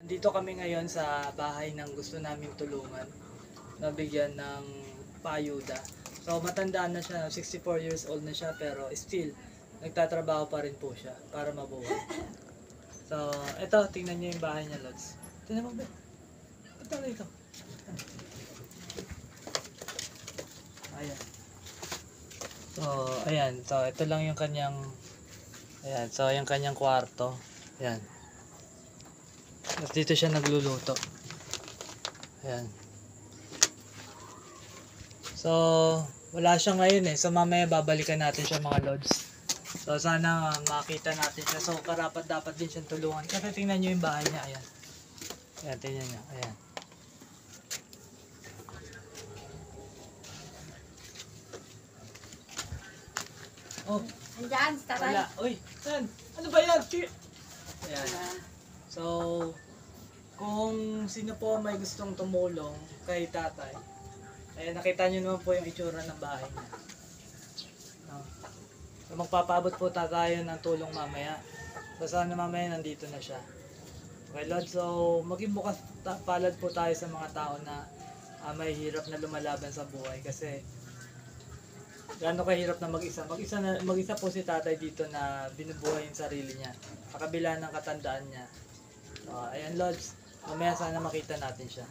Dito kami ngayon sa bahay ng gusto naming tulungan, nabigyan ng paayuda. So matanda na siya, 64 years old na siya, pero still nagtatrabaho pa rin po siya para mabuhay. So eto, tingnan niyo yung bahay niya, Lods. Tingnan mo ba? Ito rito. Ayan. So ayan, so ito lang yung kanyang, ayan, so yung kanyang kwarto. Ayan. At dito siya nagluluto. Ayan. So, wala siya ngayon eh. So, mamaya babalikan natin siya mga Lods. So, sana makita natin siya. So, karapat dapat din siyang tulungan. Kasi tingnan nyo yung bahay niya. Ayan. Ayan, tingnan nyo. Ayan. Oh, Andiyan, tatay. wala. Uy, saan? Ano ba yan? Ayan. So, kung sino po may gustong tumulong kay tatay, ayan, nakita nyo naman po yung itsura ng bahay niya. No? So, magpapaabot po tayo ng tulong mamaya. So, sana mamaya nandito na siya. Okay, Lord, so maging bukas palad po tayo sa mga tao na may hirap na lumalaban sa buhay. Kasi gaano kahirap na mag-isa. Mag-isa po si tatay dito na binubuhay yung sarili niya. Sa kabila ng katandaan niya. Ayan, Lord, mamaya sana makita natin siya.